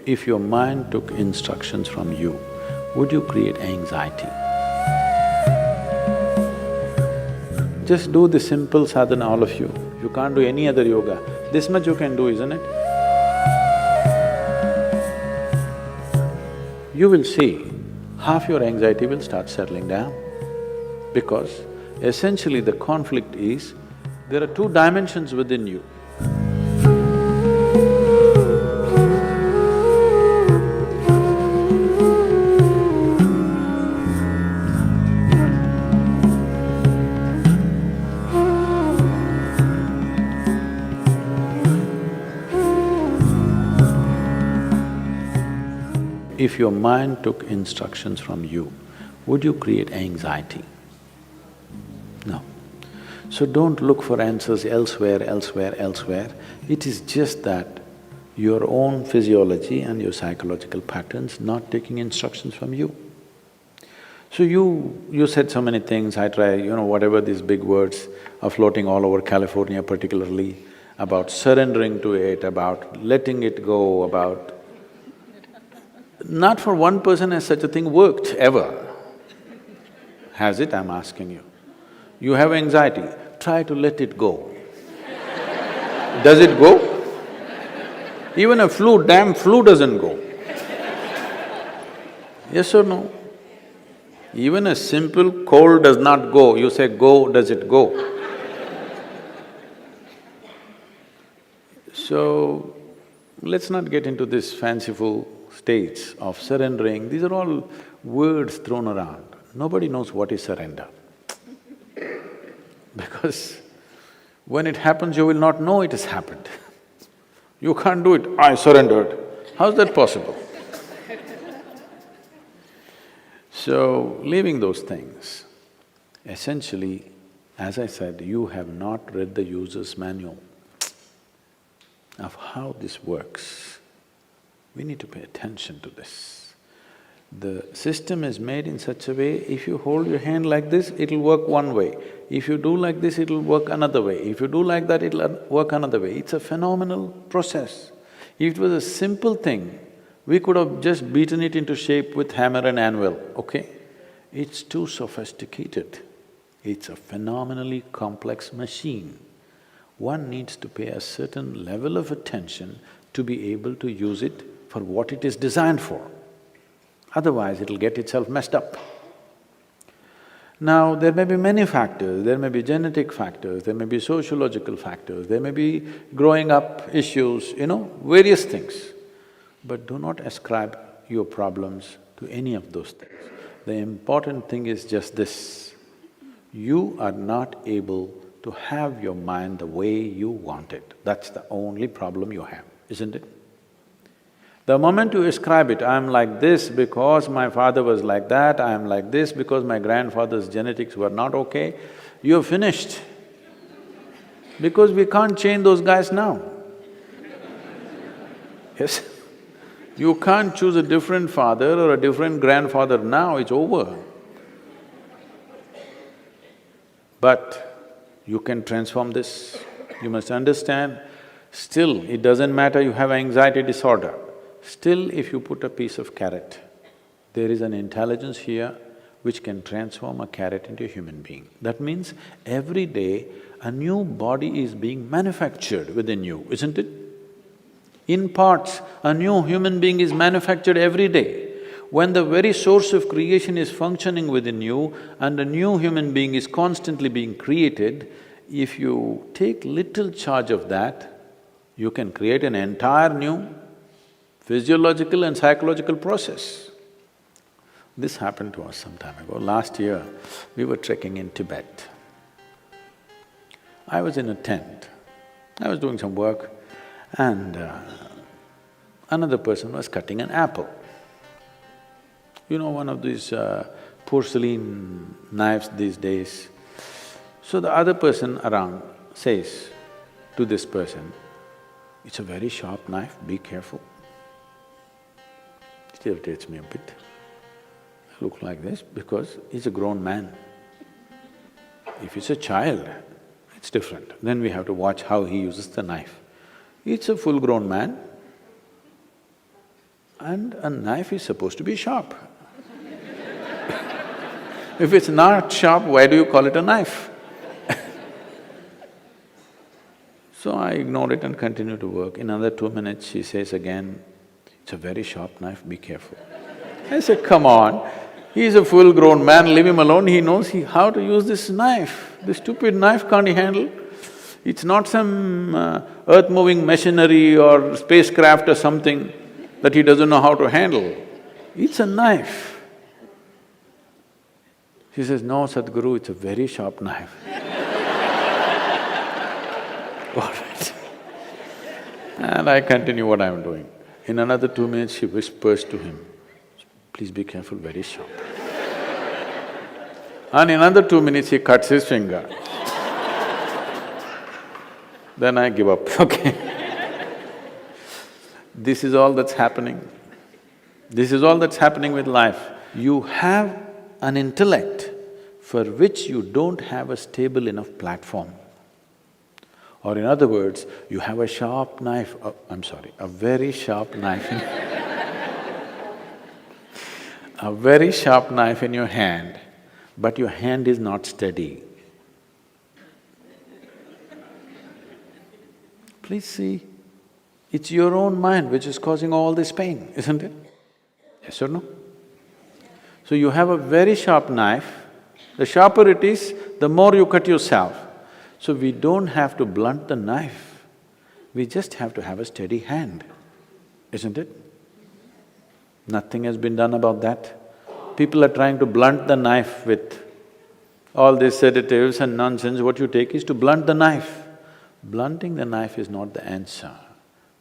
If your mind took instructions from you, would you create anxiety? Just do the simple sadhana, all of you. You can't do any other yoga. This much you can do, isn't it? You will see, half your anxiety will start settling down. Because essentially the conflict is, there are two dimensions within you. If your mind took instructions from you, would you create anxiety? No. So don't look for answers elsewhere, elsewhere, elsewhere. It is just that your own physiology and your psychological patterns not taking instructions from you. So you said so many things, I try, whatever these big words are floating all over California particularly, about surrendering to it, about letting it go, about… Not for one person has such a thing worked, ever. Has it, I'm asking you? You have anxiety, try to let it go. Does it go? Even a damn flu doesn't go. Yes or no? Even a simple cold does not go, you say go, does it go? So, let's not get into this fanciful states of surrendering, these are all words thrown around. Nobody knows what is surrender. Because when it happens, you will not know it has happened. You can't do it, I surrendered. How's that possible? So, leaving those things, essentially, as I said, you have not read the user's manual of how this works. We need to pay attention to this. The system is made in such a way, if you hold your hand like this, it'll work one way. If you do like this, it'll work another way. If you do like that, it'll work another way. It's a phenomenal process. If it was a simple thing, we could have just beaten it into shape with hammer and anvil, okay? It's too sophisticated. It's a phenomenally complex machine. One needs to pay a certain level of attention to be able to use it for what it is designed for. Otherwise, it'll get itself messed up. Now, there may be many factors, there may be genetic factors, there may be sociological factors, there may be growing up issues, various things. But do not ascribe your problems to any of those things. The important thing is just this, you are not able to have your mind the way you want it. That's the only problem you have, isn't it? The moment you ascribe it, I'm like this because my father was like that, I'm like this because my grandfather's genetics were not okay, you're finished. Because we can't change those guys now. Yes? You can't choose a different father or a different grandfather now, it's over. But you can transform this. You must understand, still it doesn't matter you have anxiety disorder. Still, if you put a piece of carrot, there is an intelligence here which can transform a carrot into a human being. That means every day a new body is being manufactured within you, isn't it? In parts, a new human being is manufactured every day. When the very source of creation is functioning within you and a new human being is constantly being created, if you take little charge of that, you can create an entire new physiological and psychological process. This happened to us some time ago. Last year, we were trekking in Tibet. I was in a tent, I was doing some work and another person was cutting an apple. One of these porcelain knives these days. So the other person around says to this person, "It's a very sharp knife, be careful." It irritates me a bit. I look like this because he's a grown man. If it's a child, it's different. Then we have to watch how he uses the knife. It's a full-grown man. And a knife is supposed to be sharp. If it's not sharp, why do you call it a knife? So I ignored it and continued to work. In another 2 minutes, she says again, "It's a very sharp knife, be careful." I said, "Come on, he's a full-grown man, leave him alone, he knows how to use this knife. This stupid knife can't he handle? It's not some earth-moving machinery or spacecraft or something that he doesn't know how to handle. It's a knife." She says, "No, Sadhguru, it's a very sharp knife." All right. And I continue what I'm doing. In another 2 minutes, she whispers to him, "Please be careful, very sharp." And in another 2 minutes, he cuts his finger. Then I give up, okay. This is all that's happening. This is all that's happening with life. You have an intellect for which you don't have a stable enough platform. Or in other words, you have a sharp knife, a very sharp knife in a very sharp knife in your hand, but your hand is not steady. Please see, it's your own mind which is causing all this pain, isn't it? Yes or no? So you have a very sharp knife, the sharper it is, the more you cut yourself. So we don't have to blunt the knife, we just have to have a steady hand, isn't it? Nothing has been done about that. People are trying to blunt the knife with all these sedatives and nonsense. What you take is to blunt the knife. Blunting the knife is not the answer,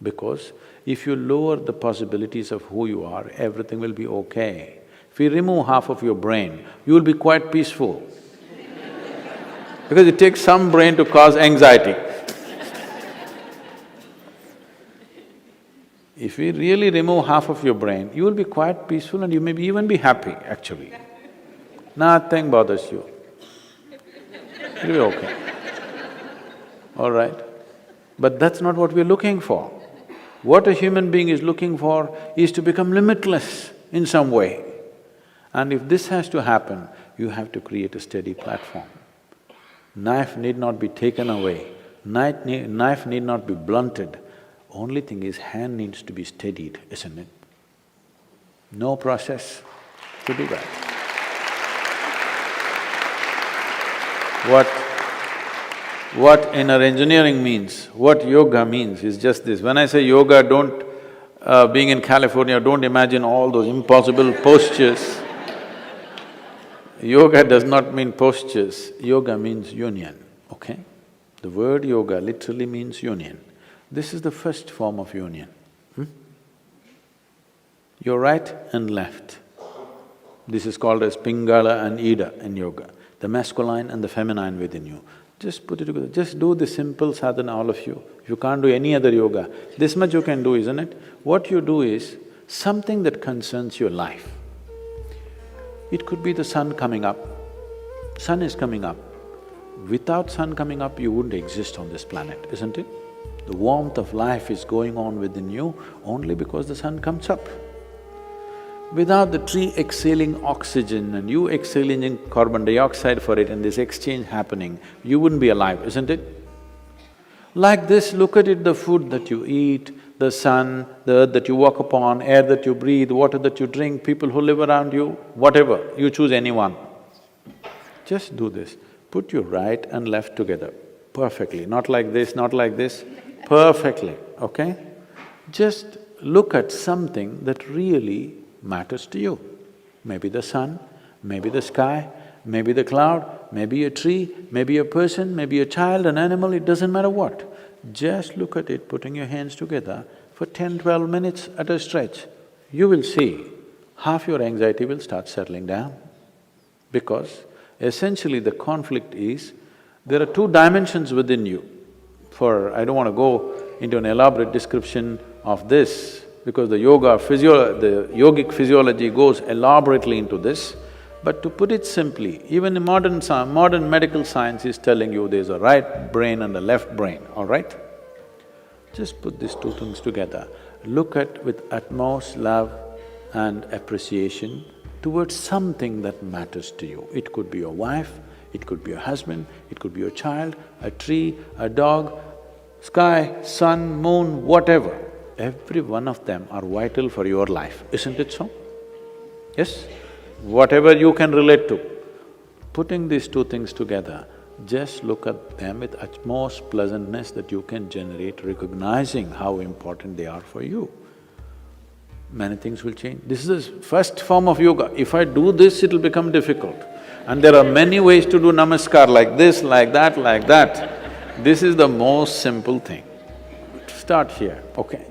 because if you lower the possibilities of who you are, everything will be okay. If you remove half of your brain, you will be quite peaceful. Because it takes some brain to cause anxiety. If we really remove half of your brain, you will be quite peaceful and you may even be happy, actually. Nothing bothers you. It'll be okay. All right? But that's not what we're looking for. What a human being is looking for is to become limitless in some way. And if this has to happen, you have to create a steady platform. Knife need not be taken away, knife need not be blunted. Only thing is, hand needs to be steadied, isn't it? No process to do that. What inner engineering means, what yoga means is just this. When I say yoga, being in California, don't imagine all those impossible postures. Yoga does not mean postures, yoga means union, okay? The word yoga literally means union. This is the first form of union. Your right and left. This is called as Pingala and Ida in yoga, the masculine and the feminine within you. Just put it together, just do the simple sadhana, all of you. If you can't do any other yoga, this much you can do, isn't it? What you do is something that concerns your life. It could be the sun coming up. Sun is coming up. Without sun coming up, you wouldn't exist on this planet, isn't it? The warmth of life is going on within you only because the sun comes up. Without the tree exhaling oxygen and you exhaling carbon dioxide for it and this exchange happening, you wouldn't be alive, isn't it? Like this, look at it, the food that you eat, the sun, the earth that you walk upon, air that you breathe, water that you drink, people who live around you, whatever, you choose anyone. Just do this, put your right and left together, perfectly, not like this, not like this, perfectly, okay? Just look at something that really matters to you. Maybe the sun, maybe the sky, maybe the cloud, maybe a tree, maybe a person, maybe a child, an animal, it doesn't matter what. Just look at it, putting your hands together for 10–12 minutes at a stretch. You will see half your anxiety will start settling down. Because essentially the conflict is, there are two dimensions within you. I don't want to go into an elaborate description of this, because the yogic physiology goes elaborately into this. But to put it simply, even the modern medical science is telling you there's a right brain and a left brain, all right? Just put these two things together look at with utmost love and appreciation towards something that matters to you. It could be your wife, it could be your husband, it could be your child, a tree, a dog, sky, sun, moon, whatever. Every one of them are vital for your life, isn't it so? Yes? Whatever you can relate to. Putting these two things together, just look at them with utmost pleasantness that you can generate, recognizing how important they are for you. Many things will change. This is the first form of yoga. If I do this, it'll become difficult. And there are many ways to do namaskar, like this, like that, like that. This is the most simple thing. Start here, okay